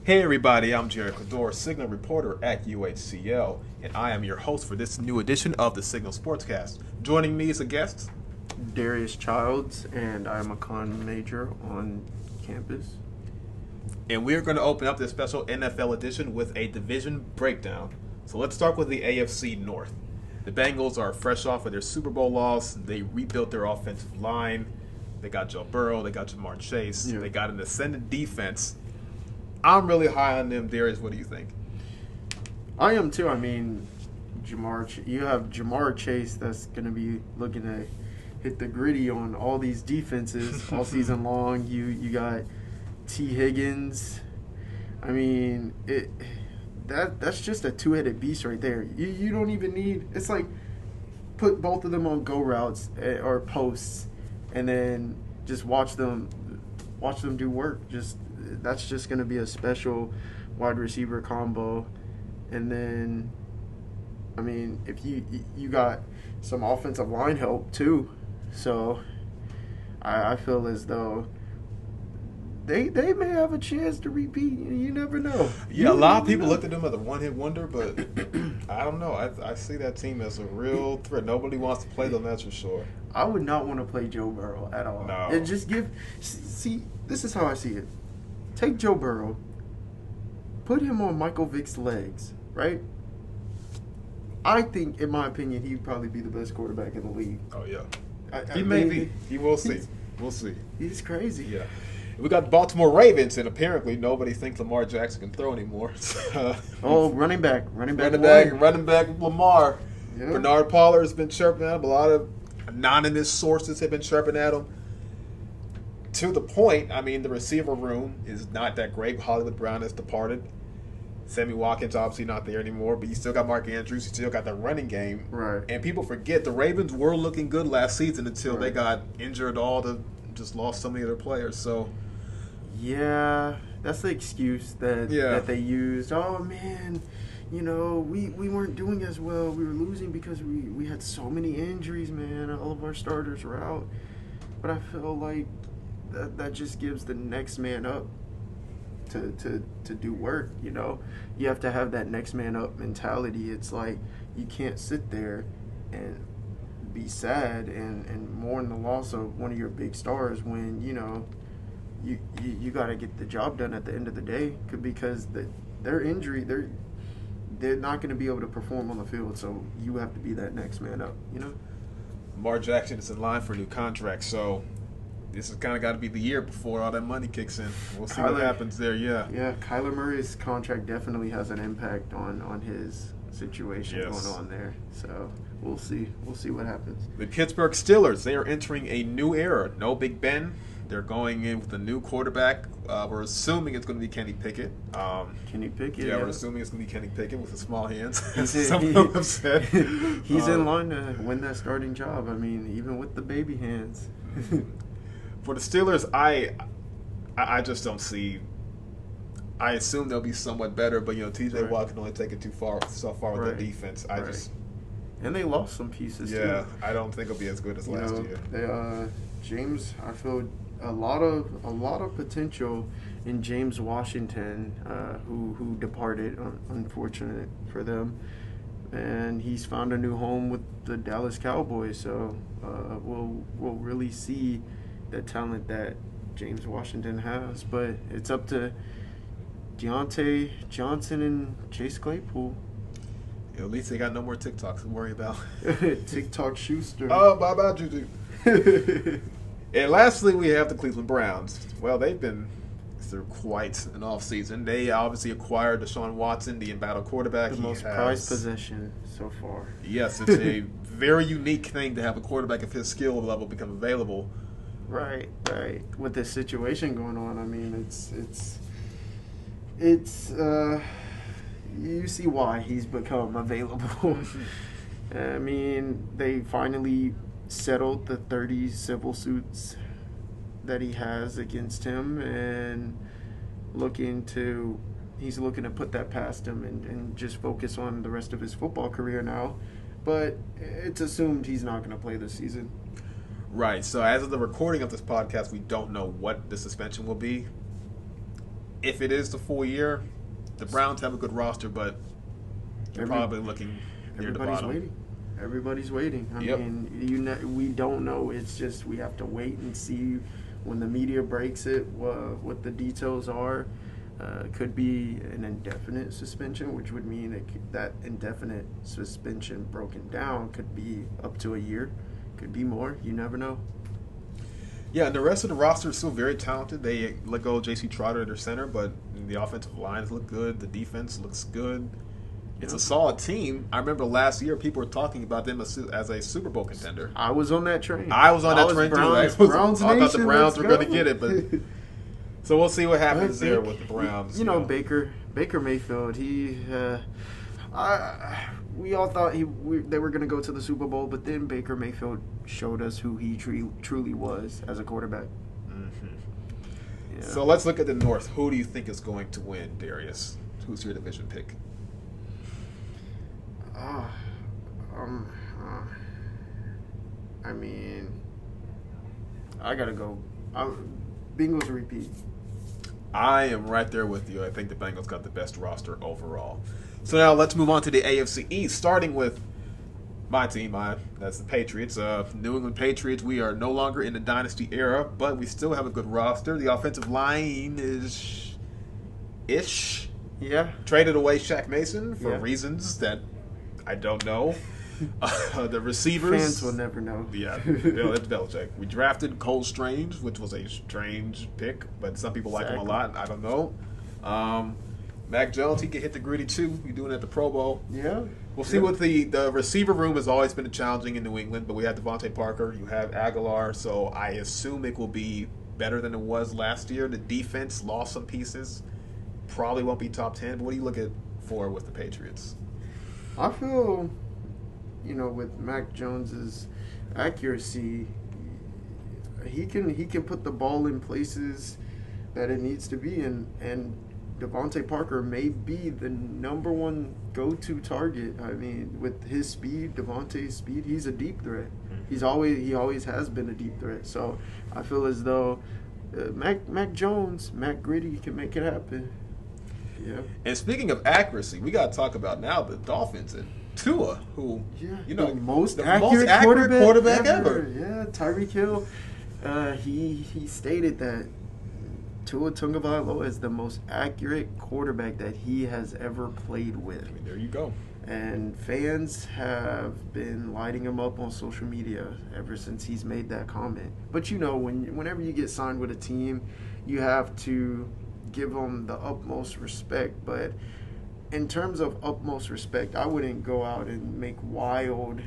Hey everybody, I'm Jared Cadore, Signal reporter at UHCL, and I am your host for this new edition of the Signal Sportscast. Joining me as a guest, Darius Childs, and I'm a con major on campus. and we're going to open up this special NFL edition with a division breakdown. So let's start with the AFC North. The Bengals are fresh off of their Super Bowl loss. They rebuilt their offensive line. They got Joe Burrow. They got Jamar Chase. Yeah. They got an ascendant defense. I'm really high on them. Darius, what do you think? I am too. I mean, you have Jamar Chase that's going to be looking to hit the gritty on all these defenses all season long. You got T. Higgins. I mean, that's just a two-headed beast right there. You don't even need. It's like put both of them on go routes or posts, and then just watch them do work. That's just going to be a special wide receiver combo. And then, I mean, if you got some offensive line help too, so I feel as though they may have a chance to repeat. You never know. Yeah, a lot of people looked at them as a one-hit wonder, but I don't know. I see that team as a real threat. Nobody wants to play them, that's for sure. I would not want to play Joe Burrow at all. No. And just see, this is how I see it. Take Joe Burrow, put him on Michael Vick's legs, right? I think, in my opinion, he'd probably be the best quarterback in the league. Oh, yeah. I He may mean, be. He will see. We'll see. He's crazy. Yeah. We got the Baltimore Ravens, and apparently nobody thinks Lamar Jackson can throw anymore. Running back running back with Lamar. Yeah. Bernard Pollard has been chirping at him. A lot of anonymous sources have been chirping at him. To the point, I mean, the receiver room is not that great. Hollywood Brown has departed. Sammy Watkins obviously not there anymore, but you still got Mark Andrews. You still got the running game. Right. And people forget the Ravens were looking good last season until they got injured just lost so many of their players. So, Yeah, that's the excuse that they used. Oh, man, we weren't doing as well. We were losing because we had so many injuries, man. All of our starters were out. But I feel like that just gives the next man up to do work. You have to have that next man up mentality. It's like you can't sit there and be sad and mourn the loss of one of your big stars when you got to get the job done at the end of the day, because their injury, they're not going to be able to perform on the field, so you have to be that next man up. Lamar Jackson is in line for a new contract, so this has kind of got to be the year before all that money kicks in. We'll see what happens there, yeah. Yeah, Kyler Murray's contract definitely has an impact on his situation going on there. So we'll see. We'll see what happens. The Pittsburgh Steelers, they are entering a new era. No Big Ben. They're going in with a new quarterback. We're assuming it's going to be Kenny Pickett. Kenny Pickett? Yeah, we're assuming it's going to be Kenny Pickett with the small hands. He's in line to win that starting job. I mean, even with the baby hands. For the Steelers, I just don't see. I assume they'll be somewhat better, but T.J. Watt can only take it so far with that defense. And they lost some pieces too. Yeah, I don't think it'll be as good as last year. James, I feel a lot of potential in James Washington, who departed, unfortunate for them, and he's found a new home with the Dallas Cowboys. So we'll really see the talent that James Washington has, but it's up to Deontay Johnson and Chase Claypool. At least they got no more TikToks to worry about. TikTok Schuster. Oh, bye-bye, Juju. And lastly, we have the Cleveland Browns. Well, they've been through quite an offseason. They obviously acquired Deshaun Watson, the embattled quarterback. The most prized possession so far. Yes, it's a very unique thing to have a quarterback of his skill level become available. Right. With this situation going on, I mean, it's you see why he's become available. I mean, they finally settled the 30 civil suits that he has against him, and he's looking to put that past him and just focus on the rest of his football career now. But it's assumed he's not going to play this season. Right. So as of the recording of this podcast, we don't know what the suspension will be. if it is the full year, the Browns have a good roster, but they're probably looking near the bottom. Waiting. Everybody's waiting. I mean, we don't know. It's just we have to wait and see when the media breaks it what the details are. Could be an indefinite suspension, which would mean that indefinite suspension broken down could be up to a year. Could be more. You never know. Yeah, and the rest of the roster is still very talented. They let go of J.C. Trotter at their center, but the offensive lines look good. The defense looks good. It's a solid team. I remember last year people were talking about them as a Super Bowl contender. I was on that train. I was on that train too. I thought the Browns were going to get it, but so we'll see what happens there with the Browns. You know, Baker Mayfield. We all thought they were going to go to the Super Bowl, but then Baker Mayfield showed us who he truly was as a quarterback. Mm-hmm. Yeah. So let's look at the North. Who do you think is going to win, Darius? Who's your division pick? I mean, I gotta go. Bengals repeat. I am right there with you. I think the Bengals got the best roster overall. So now let's move on to the AFC East, starting with my team. That's the Patriots. New England Patriots. We are no longer in the dynasty era, but we still have a good roster. The offensive line is ish. Yeah. Traded away Shaq Mason for reasons that I don't know. The receivers. Fans will never know. Yeah, it's Belichick. We drafted Cole Strange, which was a strange pick, but some people like him a lot. I don't know. Mac Jones, he can hit the gritty too. You're doing it at the Pro Bowl. Yeah. We'll see what the receiver room has always been challenging in New England, but we have Devontae Parker, you have Aguilar, so I assume it will be better than it was last year. The defense lost some pieces. Probably won't be top 10, but what are you looking for with the Patriots? I feel, with Mac Jones's accuracy, he can put the ball in places that it needs to be, and Devontae Parker may be the number one go-to target. I mean, with his speed, Devontae's speed, he's a deep threat. He always has been a deep threat. So I feel as though Mac Jones, Mac Gritty can make it happen. Yeah. And speaking of accuracy, we got to talk about now the Dolphins and Tua, who the most accurate quarterback ever. Yeah, Tyreek Hill. He stated that Tua Tagovailoa is the most accurate quarterback that he has ever played with. I mean, there you go. And fans have been lighting him up on social media ever since he's made that comment. But whenever you get signed with a team, you have to give them the utmost respect. But in terms of utmost respect, I wouldn't go out and make wild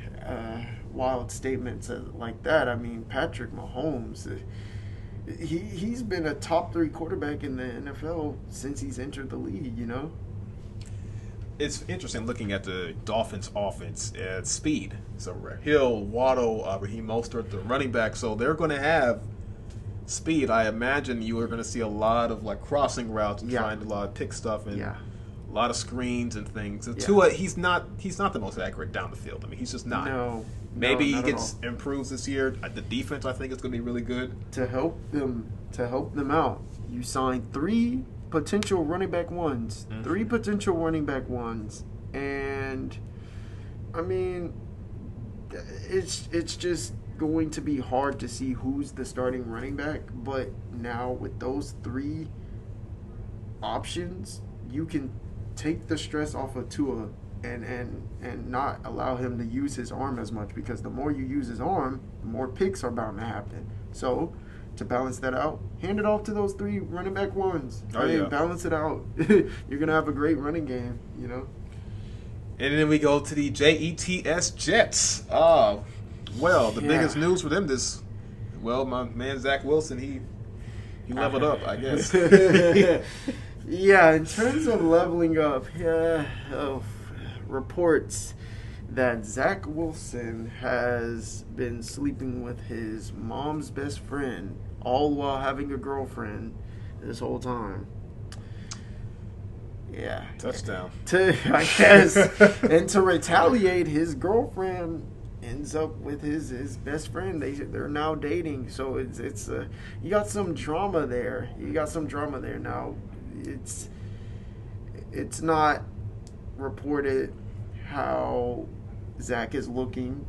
statements like that. I mean, Patrick Mahomes, he's been a top 3 quarterback in the NFL since he's entered the league, It's interesting looking at the Dolphins' offense at speed. So Hill, Waddle, Raheem Mostert, the running back. So they're going to have speed. I imagine you are going to see a lot of crossing routes and trying a lot of pick stuff and a lot of screens and things. And Tua, he's not the most accurate down the field. I mean, he's just not. No. Maybe he improves this year. The defense, I think, is going to be really good. To help them out, you signed 3 potential running back ones. Mm-hmm. 3 potential running back ones. And, I mean, it's just going to be hard to see who's the starting running back. But now with those 3 options, you can take the stress off of Tua and not allow him to use his arm as much, because the more you use his arm, the more picks are bound to happen. So to balance that out, hand it off to those 3 running back ones. Balance it out. You're gonna have a great running game, And then we go to the Jets. The biggest news for them my man Zach Wilson, he leveled up, I guess. Yeah, in terms of leveling up, reports that Zach Wilson has been sleeping with his mom's best friend, all while having a girlfriend this whole time. Yeah. Touchdown. I guess. And to retaliate, his girlfriend ends up with his best friend. They're now dating. So it's you got some drama there. Now, it's not reported how Zach is looking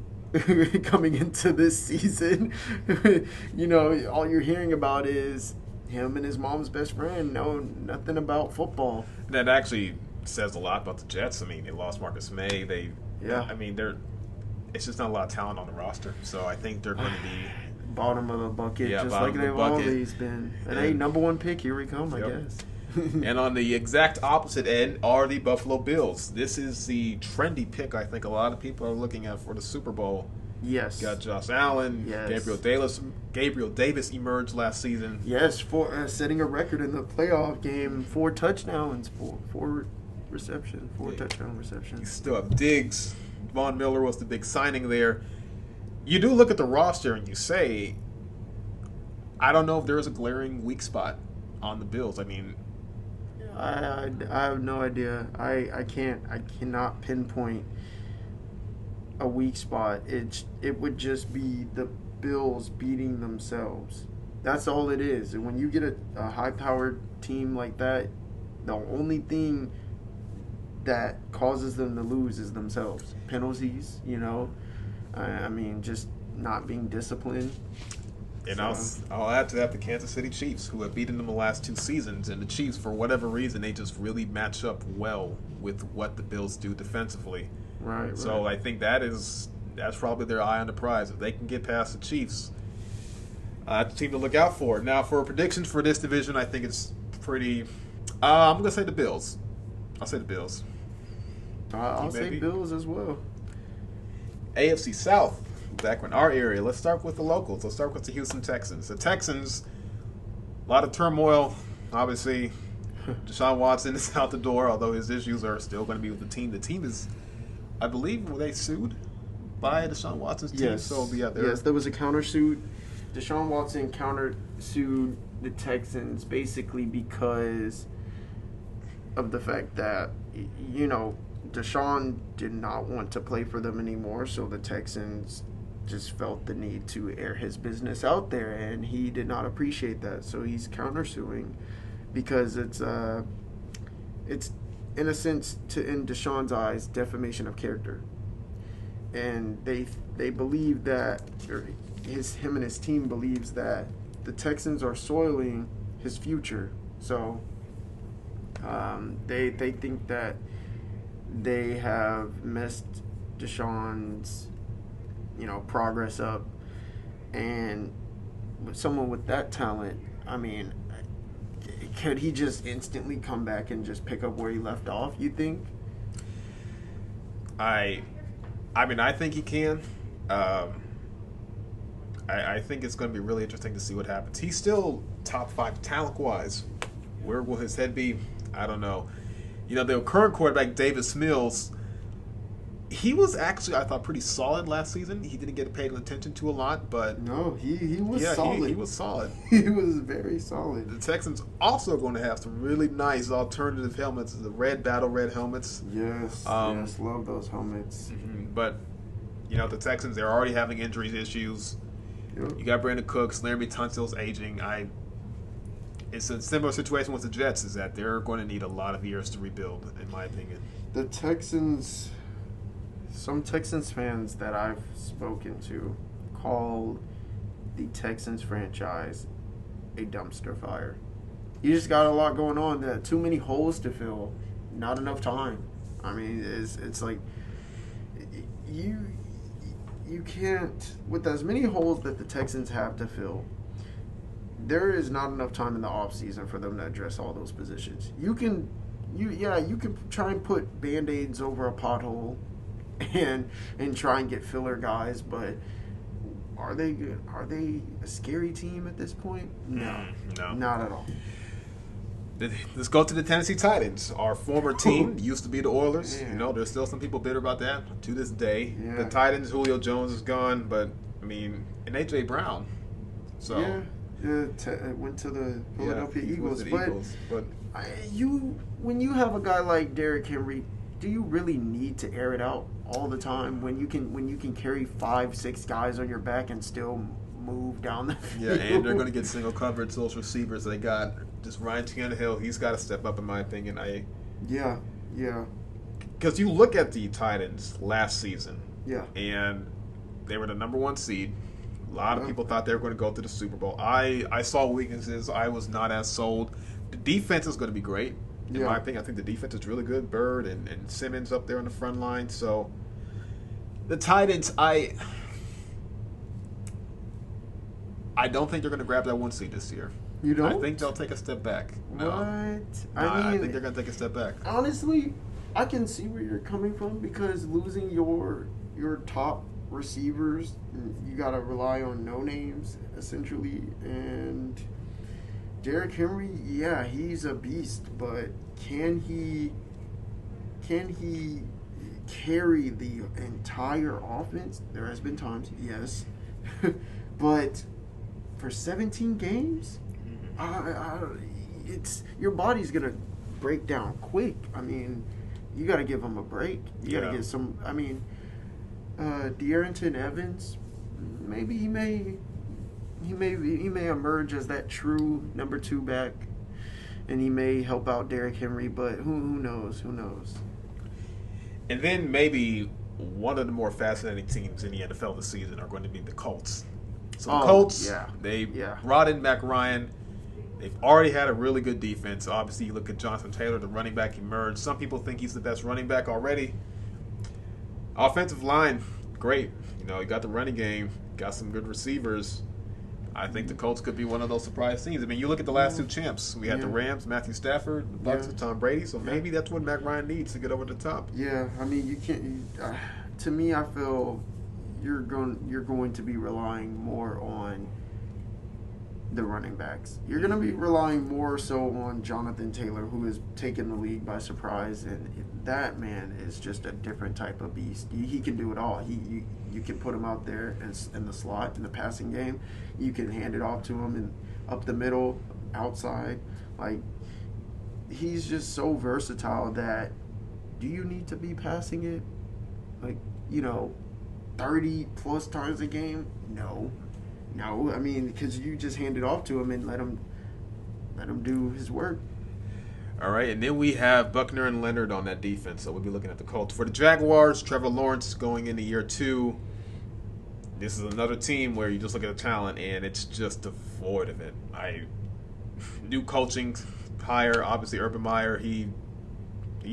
coming into this season. All you're hearing about is him and his mom's best friend know nothing about football. That actually says a lot about the Jets. I mean, they lost Marcus May. It's just not a lot of talent on the roster. So I think they're going to be bottom of the bucket, just like they've always been. And hey, number one pick, here we come, I guess. And on the exact opposite end are the Buffalo Bills. This is the trendy pick I think a lot of people are looking at for the Super Bowl. Yes. Got Josh Allen. Yes. Gabriel Davis emerged last season. Yes, for setting a record in the playoff game, 4 touchdowns, four touchdown receptions. You still have Diggs. Von Miller was the big signing there. You do look at the roster and you say, I don't know if there is a glaring weak spot on the Bills. I mean, I have no idea. I cannot pinpoint a weak spot. It would just be the Bills beating themselves. That's all it is. And when you get a high-powered team like that, the only thing that causes them to lose is themselves. Penalties, I mean, just not being disciplined. And I'll add to that the Kansas City Chiefs, who have beaten them the last 2 seasons. And the Chiefs, for whatever reason, they just really match up well with what the Bills do defensively. Right. So I think that's probably their eye on the prize. If they can get past the Chiefs, that's a team to look out for. Now, for predictions for this division, I think it's pretty. I'm going to say the Bills. I'll say the Bills. I'll say Bills as well. AFC South, back in our area. Let's start with the locals. Let's start with the Houston Texans. The Texans, a lot of turmoil, obviously. Deshaun Watson is out the door, although his issues are still going to be with the team. The team is, I believe, were they sued by Deshaun Watson's team? Yes. So it'll be out there. Yes, there was a countersuit. Deshaun Watson countersued the Texans basically because of the fact that, Deshaun did not want to play for them anymore, so the Texans just felt the need to air his business out there, and he did not appreciate that, so he's countersuing because it's in a sense, in Deshaun's eyes, defamation of character, and they believe that, or him and his team believes that the Texans are soiling his future, so they think that they have messed Deshaun's, progress up. And with someone with that talent, I mean, could he just instantly come back and just pick up where he left off, you think? I think he can. I think it's going to be really interesting to see what happens. He's still top 5 talent-wise. Where will his head be? I don't know. The current quarterback, Davis Mills, he was actually, I thought, pretty solid last season. He didn't get paid attention to a lot, but... No, he was solid. He was solid. He was very solid. The Texans also going to have some really nice alternative helmets, the Battle Red helmets. Yes, yes, love those helmets. But, the Texans, they're already having injury issues. Yep. You got Brandon Cooks, Laramie Tunsil's aging. It's a similar situation with the Jets, is that they're going to need a lot of years to rebuild, in my opinion. The Texans, some Texans fans that I've spoken to call the Texans franchise a dumpster fire. You just got a lot going on. There, too many holes to fill, not enough time. I mean, it's like you can't, with as many holes that the Texans have to fill, there is not enough time in the offseason for them to address all those positions. You can try and put Band-Aids over a pothole and try and get filler guys, but are they a scary team at this point? No, not at all. Let's go to the Tennessee Titans. Our former team used to be the Oilers. Yeah. There's still some people bitter about that to this day. Yeah. The Titans, Julio Jones is gone, but and A.J. Brown. So it went to the Philadelphia Eagles. But when you have a guy like Derrick Henry, do you really need to air it out all the time when you can carry 5-6 guys on your back and still move down the field? Yeah, and they're going to get single coverage those receivers they got just Ryan Tannehill. He's got to step up, in my opinion. Yeah. Because you look at the Titans last season, Yeah. and they were the number 1 seed. A lot of people thought they were going to go to the Super Bowl. I saw weaknesses. I was not as sold. The defense is going to be great. In my opinion, I think the defense is really good. Bird and Simmons up there on the front line. So the Titans, I don't think they're going to grab that 1 seed this year. You don't? I think they'll take a step back. No. What? I think they're going to take a step back. Honestly, I can see where you're coming from because losing your top receivers, you got to rely on no names essentially. And Derrick Henry, yeah, he's a beast, but can he carry the entire offense? There has been times, yes, but for 17 games, it's your body's gonna break down quick. I mean, you got to give him a break. You got to get some. I mean, De'Aaron Evans, maybe he may emerge as that true number 2 back, and he may help out Derrick Henry. But who knows? Who knows? And then maybe one of the more fascinating teams in the NFL this season are going to be the Colts. So the Colts, they brought in Mac Ryan. They've already had a really good defense. Obviously, you look at Jonathan Taylor, the running back, emerged. Some people think he's the best running back already. Offensive line, great. You got the running game, got some good receivers. I think the Colts could be one of those surprise teams. I mean, you look at the last 2 champs. We had the Rams, Matthew Stafford, the Bucks with Tom Brady. So maybe that's what Mac Ryan needs to get over the top. Yeah, I mean, you can't. To me, I feel you're going to be relying more on the running backs. You're going to be relying more so on Jonathan Taylor, who has taken the league by surprise, and that man is just a different type of beast. He can do it all. You can put him out there in the slot in the passing game. You can hand it off to him and up the middle, outside. Like, he's just so versatile that do you need to be passing it 30 plus times a game? No, I mean, because you just hand it off to him and let him do his work. All right, and then we have Buckner and Leonard on that defense, so we'll be looking at the Colts. For the Jaguars, Trevor Lawrence going into year 2. This is another team where you just look at the talent, and it's just devoid of it. New coaching hire, obviously Urban Meyer, he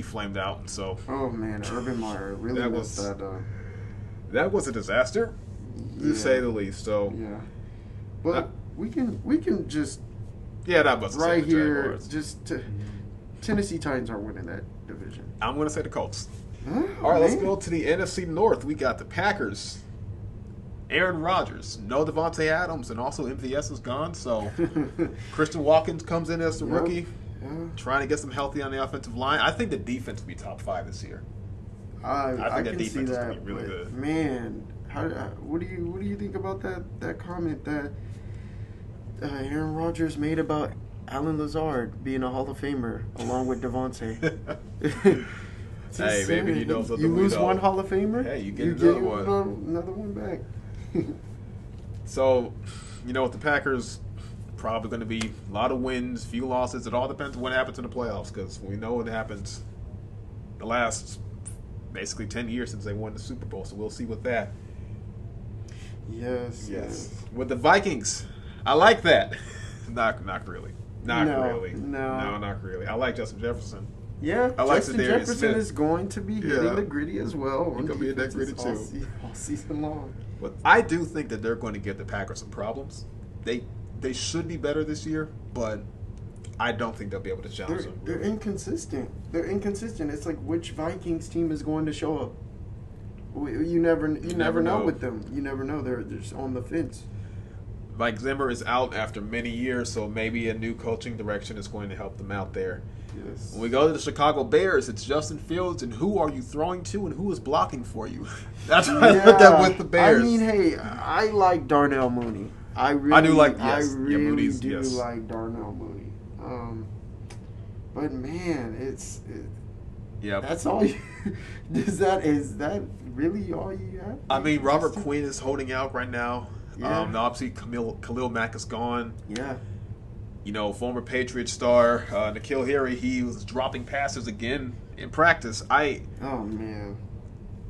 flamed out. So. Oh man, Urban Meyer really messed that up. That was a disaster, to say the least. So. Yeah, but we can just. Yeah, that was right here. Tennessee Titans are winning that division. I'm going to say the Colts. All right, let's go to the NFC North. We got the Packers. Aaron Rodgers, no Devontae Adams, and also MVS is gone. So Christian Watkins comes in as the rookie, trying to get some healthy on the offensive line. I think the defense will be top 5 this year. I think that defense is going to be really good. Man, what do you think about that comment that Aaron Rodgers made about Alan Lazard being a Hall of Famer along with Devontae? Hey, maybe he knows what you lose we know. one Hall of Famer. Hey, you get another one. Another one back. So, with the Packers, probably going to be a lot of wins, few losses. It all depends on what happens in the playoffs, because we know what happens the last basically 10 years since they won the Super Bowl. So we'll see with that. Yes. With the Vikings, I like that. Not really. Not really. No, not really. I like Justin Jefferson. Yeah, I like Justin Jefferson is going to be hitting the gritty as well. He's going to be in that gritty too. All season long. But I do think that they're going to give the Packers some problems. They should be better this year, but I don't think they'll be able to challenge them. They're inconsistent. It's like which Vikings team is going to show up. You never know with them. You never know. They're just on the fence. Mike Zimmer is out after many years, so maybe a new coaching direction is going to help them out there. Yes. When we go to the Chicago Bears, it's Justin Fields, and who are you throwing to, and who is blocking for you? That's what I look at with the Bears. I mean, hey, I like Darnell Mooney. I really like Darnell Mooney. But man, that's all you. Is that really all you have? I mean, Robert Quinn is holding out right now. Yeah. Obviously, Khalil Mack is gone. Yeah. Former Patriot star N'Keal Harry, he was dropping passes again in practice. Oh man.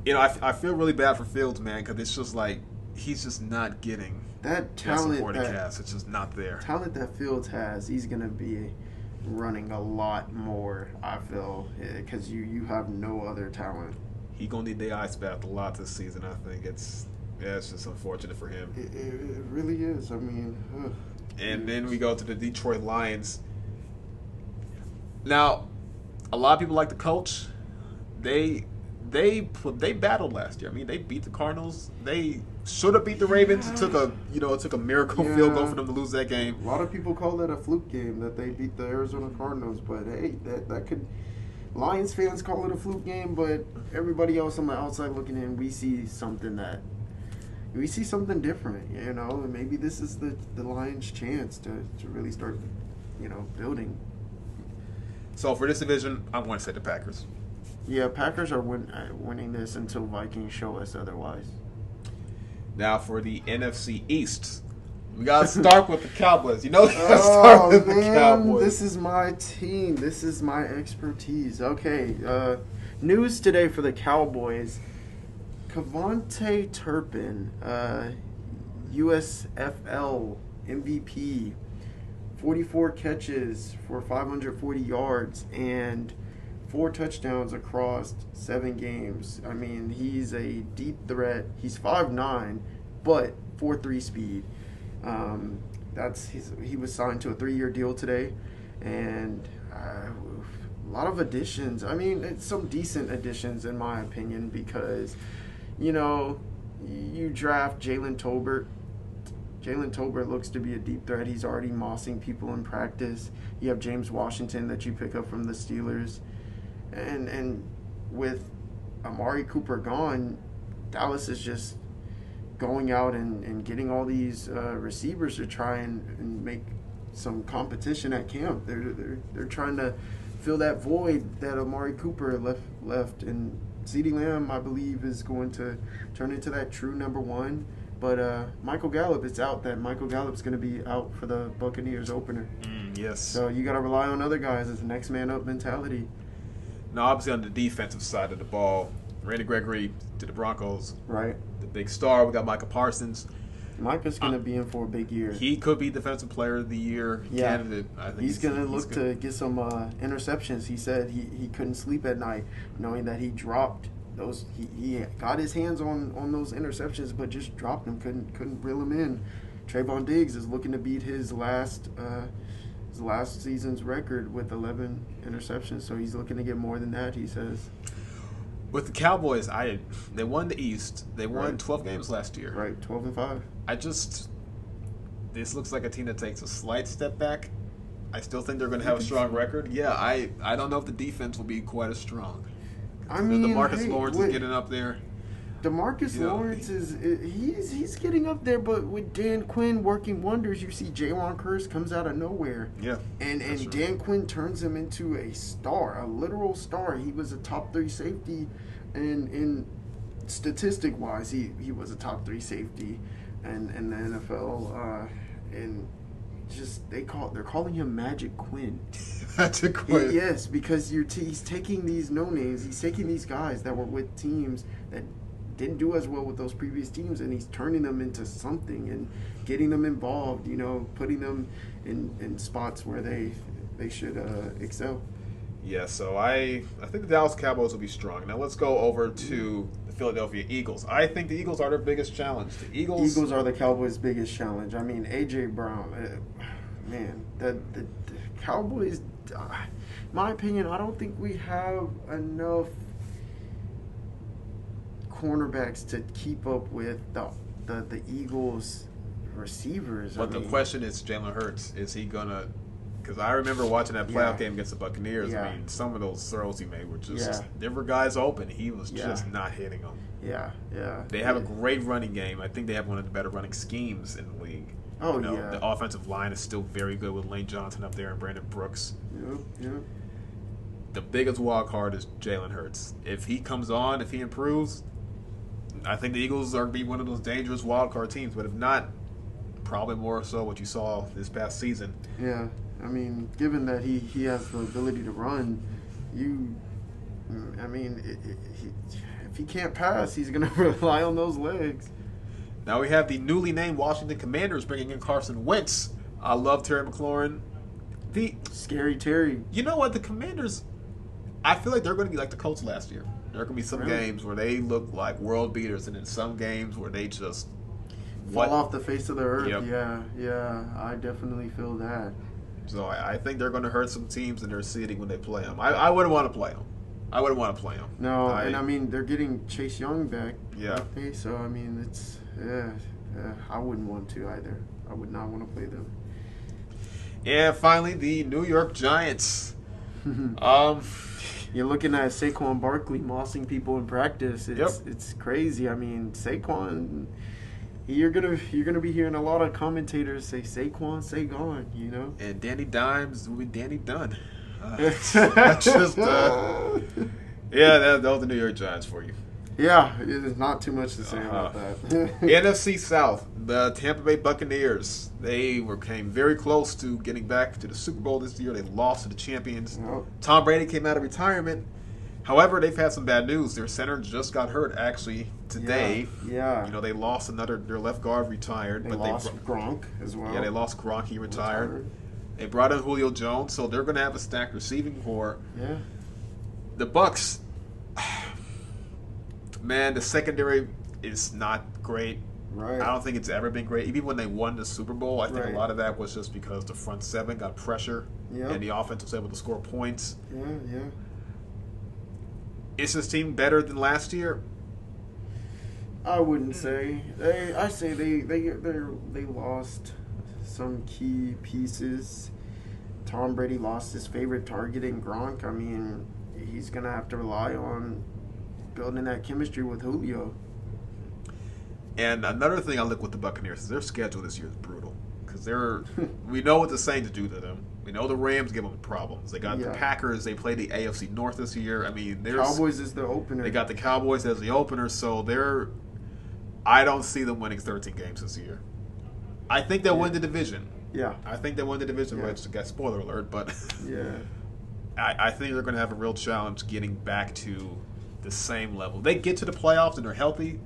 I feel really bad for Fields, man, because it's just like he's just not getting that talent. Supporting cast. It's just not there. Talent that Fields has, he's gonna be running a lot more. I feel because you have no other talent. He gonna need the ice bath a lot this season. I think it's just unfortunate for him. It really is. I mean. And then we go to the Detroit Lions. Now, a lot of people like the coach. They battled last year. I mean, they beat the Cardinals. They should have beat the Ravens. It took a miracle field goal for them to lose that game. A lot of people call that a fluke game that they beat the Arizona Cardinals, but hey, that could. Lions fans call it a fluke game, but everybody else on the outside looking in, we see something different, and maybe this is the Lions' chance to really start, building. So for this division, I want to say the Packers. Yeah, Packers are winning this until Vikings show us otherwise. Now for the NFC East, we got to start with the Cowboys. We got to start with the Cowboys. This is my team. This is my expertise. Okay, news today for the Cowboys. Kevontae Turpin, USFL MVP, 44 catches for 540 yards and 4 touchdowns across 7 games. I mean, he's a deep threat. He's 5'9", but 4.3 speed. He was signed to a 3-year deal today, and a lot of additions. I mean, it's some decent additions in my opinion because. You draft Jalen Tolbert. Jalen Tolbert looks to be a deep threat. He's already mossing people in practice. You have James Washington that you pick up from the Steelers. And with Amari Cooper gone, Dallas is just going out and getting all these receivers to try and make some competition at camp. They're trying to fill that void that Amari Cooper left and CeeDee Lamb, I believe, is going to turn into that true number 1. But Michael Gallup, it's out that Michael Gallup's going to be out for the Buccaneers opener. Yes. So you got to rely on other guys. It's a next man up mentality. Now, obviously, on the defensive side of the ball, Randy Gregory to the Broncos. Right. The big star. We got Micah Parsons. Micah's going to be in for a big year. He could be Defensive Player of the Year candidate. I think he's going to look to get some interceptions. He said he couldn't sleep at night knowing that he dropped those. He got his hands on those interceptions, but just dropped them. Couldn't reel them in. Trayvon Diggs is looking to beat his last season's record with 11 interceptions, so he's looking to get more than that, he says. With the Cowboys, they won the East. They won 12 games last year. Right, 12-5. This looks like a team that takes a slight step back. I still think they're going to have a strong record. Yeah, I don't know if the defense will be quite as strong. I mean, DeMarcus Lawrence is getting up there. DeMarcus Lawrence he's getting up there, but with Dan Quinn working wonders, you see Jayron Kearse comes out of nowhere. Yeah. And Dan Quinn turns him into a star, a literal star. He was a top 3 safety, and in statistic wise, he was a top 3 safety in the NFL. And just they're calling him Magic Quinn. Magic Quinn. Yes, because he's taking these no names, he's taking these guys that were with teams that didn't do as well with those previous teams, and he's turning them into something and getting them involved, putting them in spots where they should excel. Yeah, so I think the Dallas Cowboys will be strong. Now let's go over to the Philadelphia Eagles. I think the Eagles are their biggest challenge. The Eagles are the Cowboys' biggest challenge. I mean, A.J. Brown, man, the Cowboys, in my opinion, I don't think we have enough cornerbacks to keep up with the Eagles receivers. But the question is, Jalen Hurts, is he gonna? Because I remember watching that playoff game against the Buccaneers. Yeah. I mean, some of those throws he made were just there were guys open. He was just not hitting them. Yeah. They have a great running game. I think they have one of the better running schemes in the league. The offensive line is still very good with Lane Johnson up there and Brandon Brooks. Yep. The biggest wild card is Jalen Hurts. If he comes on, if he improves, I think the Eagles are be one of those dangerous wild card teams. But if not, probably more so what you saw this past season. Yeah. I mean, given that he has the ability to run, if he can't pass, he's going to rely on those legs. Now we have the newly named Washington Commanders bringing in Carson Wentz. I love Terry McLaurin. Scary Terry. You know what? The Commanders, I feel like they're going to be like the Colts last year. There are going to be some games where they look like world beaters, and then some games where they just fall off the face of the earth. Yep. Yeah, I definitely feel that. So I think they're going to hurt some teams in their seeding when they play them. I wouldn't want to play them. I wouldn't want to play them. No, and I mean, they're getting Chase Young back. Yeah. So, I mean, it's, I wouldn't want to either. I would not want to play them. And finally, the New York Giants. You're looking at Saquon Barkley mossing people in practice. It's crazy. I mean, Saquon, you're gonna be hearing a lot of commentators say Saquon, say gone. You know. And Danny Dimes will be Danny Dunn. That was the New York Giants for you. Yeah, there's not too much to say about that. NFC South, the Tampa Bay Buccaneers. They came very close to getting back to the Super Bowl this year. They lost to the champions. Yep. Tom Brady came out of retirement. However, they've had some bad news. Their center just got hurt actually today. Yeah. You know, they lost their left guard retired. They lost Gronk as well. Yeah, they lost Gronk. He retired. They brought in Julio Jones, so they're going to have a stacked receiving core. Yeah. The Bucs, man, the secondary is not great. Right. I don't think it's ever been great. Even when they won the Super Bowl, I think a lot of that was just because the front seven got pressure and the offense was able to score points. Yeah. Is this team better than last year? I wouldn't say. I say they lost some key pieces. Tom Brady lost his favorite target in Gronk. I mean, he's gonna have to rely on building that chemistry with Julio. And another thing I look with the Buccaneers is their schedule this year is brutal because we know what the Saints do to them. We know the Rams give them problems. They got the Packers. They play the AFC North this year. I mean, Cowboys is the opener. They got the Cowboys as the opener, so I don't see them winning 13 games this year. I think they'll win the division. Yeah. I think they'll win the division, which, spoiler alert, but I think they're going to have a real challenge getting back to the same level. They get to the playoffs and they're healthy.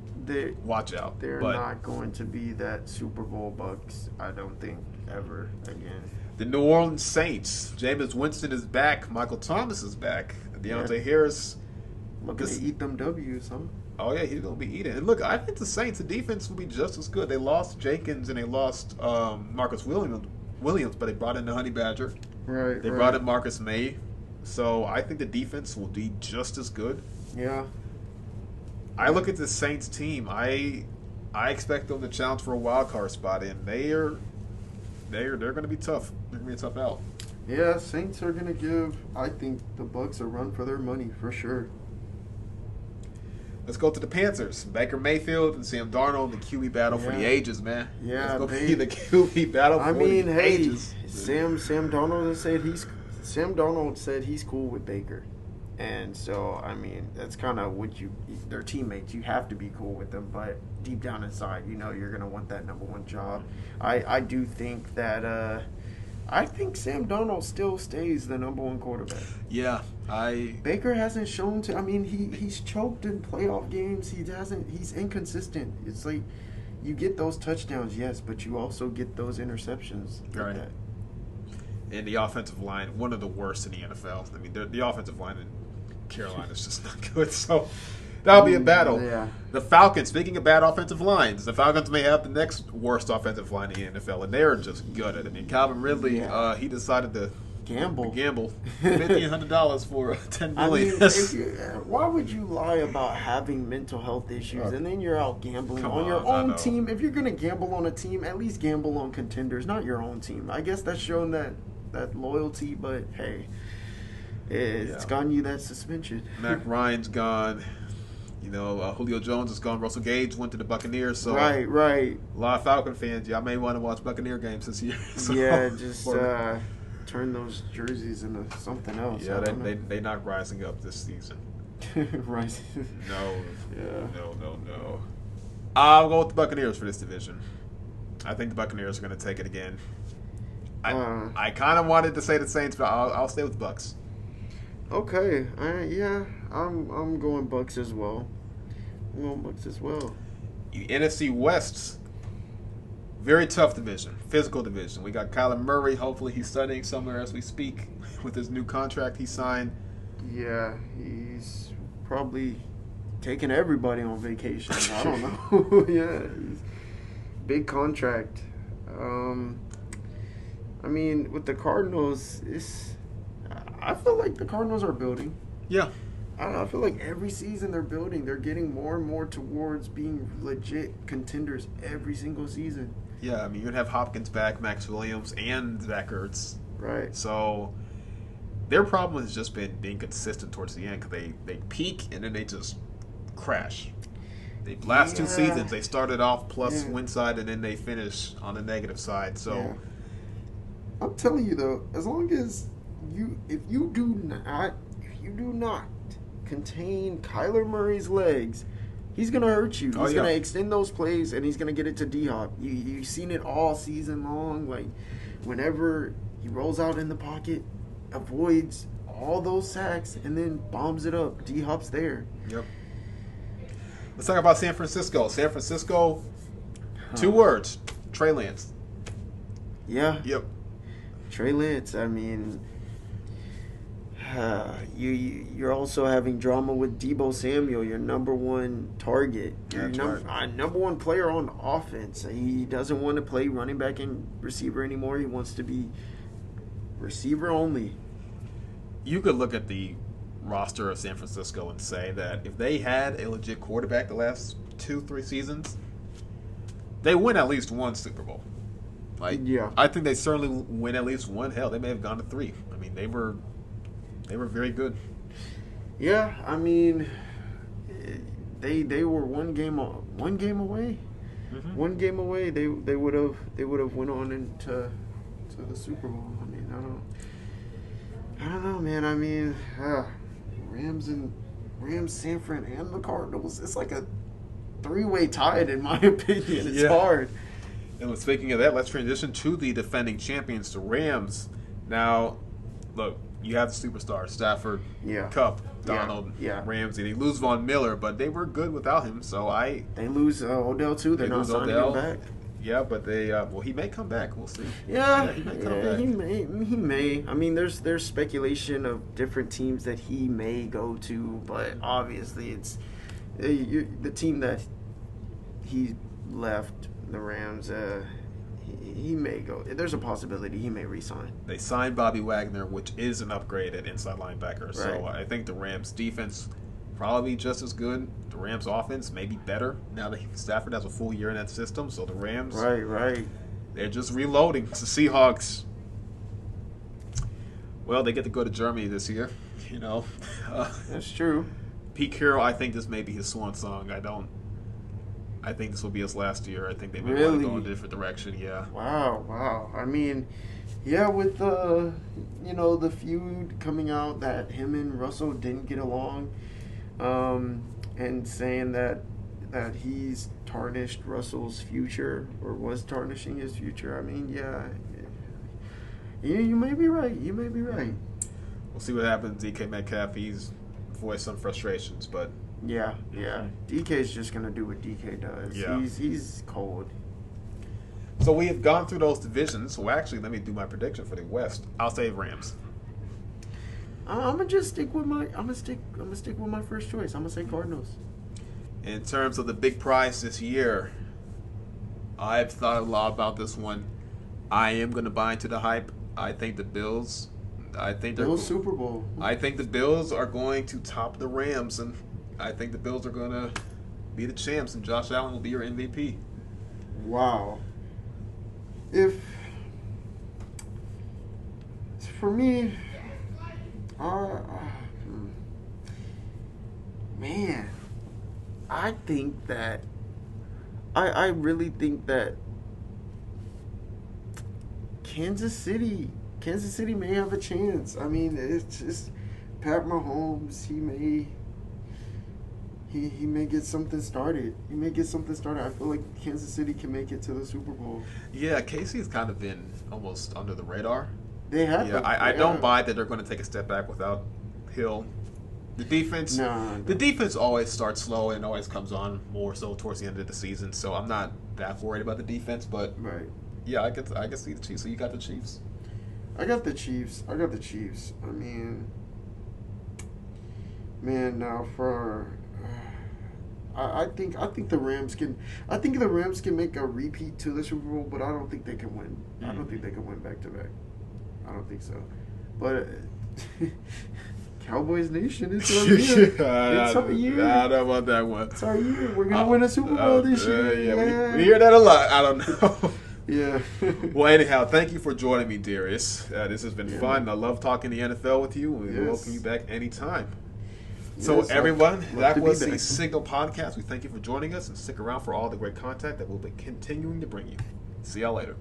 Watch out. They're not going to be that Super Bowl Bucs, I don't think, ever again. The New Orleans Saints. Jameis Winston is back. Michael Thomas is back. Deontay Harris. Looking to eat them W's, huh? Oh, yeah, he's going to be eating. And look, I think the Saints, the defense will be just as good. They lost Jenkins and they lost Marcus Williams, but they brought in the Honey Badger. Right. They brought in Marcus May. So I think the defense will be just as good. Yeah. I look at the Saints team. I expect them to challenge for a wild card spot, and they're going to be tough. They're going to be a tough out. Yeah, Saints are going to give, I think, the Bucs a run for their money for sure. Let's go to the Panthers. Baker Mayfield and Sam Darnold, the QB battle for the ages, man. Yeah, it's going to be the QB battle for the ages. Sam Darnold said he's cool with Baker. And so, I mean, that's kind of what their teammates. You have to be cool with them, but deep down inside, you know you're going to want that number one job. I do think that I think Sam Darnold still stays the number one quarterback. Yeah, Baker hasn't shown to. I mean, he's choked in playoff games. He's inconsistent. It's like you get those touchdowns, yes, but you also get those interceptions. Right. Like and the offensive line, one of the worst in the NFL. I mean, the offensive line in Carolina is just not good. So that'll be a battle. Yeah. The Falcons, speaking of bad offensive lines, the Falcons may have the next worst offensive line in the NFL, and they're just good at it. I mean, Calvin Ridley, he decided to gamble $1,500 for $10 million. I mean, why would you lie about having mental health issues and then you're out gambling on your own team? If you're going to gamble on a team, at least gamble on contenders, not your own team. I guess that's showing that loyalty, but hey, it's gotten you that suspension. Mac Ryan's gone. You know, Julio Jones is gone. Russell Gage went to the Buccaneers. So right. A lot of Falcon fans, y'all may want to watch Buccaneer games this year. So, just turn those jerseys into something else. Yeah, they not rising up this season. Rising? No. I'll go with the Buccaneers for this division. I think the Buccaneers are going to take it again. I kind of wanted to say the Saints, but I'll stay with Bucks. Okay. Yeah, I'm going Bucks as well. I'm going Bucks as well. NFC West, very tough division, physical division. We got Kyler Murray. Hopefully, he's studying somewhere as we speak with his new contract he signed. Yeah, he's probably taking everybody on vacation. I don't know. Yeah, big contract. I mean, with the Cardinals, I feel like the Cardinals are building. Yeah. I feel like every season they're building. They're getting more and more towards being legit contenders every single season. Yeah, I mean, you're going to have Hopkins back, Max Williams, and Zach Ertz. Right. So their problem has just been being consistent towards the end because they peak and then they just crash. The last two seasons, they started off plus win side and then they finish on the negative side. So I'm telling you, though, as long as if you do not contain Kyler Murray's legs, he's going to hurt you. He's going to extend those plays, and he's going to get it to D-Hop. You've seen it all season long. Like, whenever he rolls out in the pocket, avoids all those sacks, and then bombs it up. D-Hop's there. Yep. Let's talk about San Francisco. San Francisco, 2 words, Trey Lance. Yeah. Yep. Trey Lance, I mean... you're also having drama with Deebo Samuel, your number one target, your number one player on offense. He doesn't want to play running back and receiver anymore. He wants to be receiver only. You could look at the roster of San Francisco and say that if they had a legit quarterback the last 2-3 seasons, they win at least one Super Bowl. I think they certainly win at least one. Hell, they may have gone to 3. I mean, they were very good. Yeah, I mean, they were one game away. Mm-hmm. One game away, they would have went on into the Super Bowl. I mean, I don't know, man. I mean, Rams, San Fran, and the Cardinals. It's like a 3-way tied, in my opinion. It's hard. And speaking of that, let's transition to the defending champions, the Rams. Now, look. You have the superstars, Stafford, Kupp, Donald, Ramsey. They lose Von Miller, but they were good without him. So they lose Odell too. They're not signing him back. Yeah, but he may come back. We'll see. Yeah, he may come back. He may. I mean, there's speculation of different teams that he may go to, but obviously it's the team that he left, the Rams. He may go. There's a possibility he may resign. They signed Bobby Wagner, which is an upgrade at inside linebacker. Right. So I think the Rams' defense probably just as good. The Rams' offense may be better now that Stafford has a full year in that system. So the Rams, right, they're just reloading. It's the Seahawks. Well, they get to go to Germany this year. You know, that's true. Pete Carroll, I think this may be his swan song. I think this will be his last year. I think they may want to go in a different direction. Yeah. Wow. I mean, with the feud coming out that him and Russell didn't get along, and saying that he's tarnished Russell's future or was tarnishing his future. I mean, you may be right. We'll see what happens. DK Metcalf, he's voiced some frustrations, but. Yeah. DK's just going to do what DK does. Yeah. He's cold. So we have gone through those divisions. Well, actually, let me do my prediction for the West. I'll say Rams. I'm gonna just stick with my. I'm gonna stick with my first choice. I'm gonna say Cardinals. In terms of the big prize this year, I've thought a lot about this one. I am going to buy into the hype. I think the Bills. Bills Super Bowl. I think the Bills are going to top the Rams, and I think the Bills are going to be the champs, and Josh Allen will be your MVP. Wow. For me, man, I think that I really think that Kansas City may have a chance. I mean, it's just Pat Mahomes. he may get something started. I feel like Kansas City can make it to the Super Bowl. Yeah, KC has kind of been almost under the radar. They have. Yeah, I don't buy that they're going to take a step back without Hill. The defense, the defense always starts slow and always comes on more so towards the end of the season. So I'm not that worried about the defense, but right. Yeah, I can see the Chiefs. So you got the Chiefs? I got the Chiefs. I mean, man, now I think the Rams can. I think the Rams can make a repeat to the Super Bowl, but I don't think they can win. I don't think they can win back to back. I don't think so. But Cowboys Nation, it's our year. It's our year. I don't know about that one. It's our year. We're gonna win a Super Bowl this year. Yeah, we hear that a lot. I don't know. Yeah. Well, anyhow, thank you for joining me, Darius. This has been fun. I love talking the NFL with you. We welcome you back anytime. So, everyone, that was the Signal Podcast. We thank you for joining us and stick around for all the great content that we'll be continuing to bring you. See y'all later.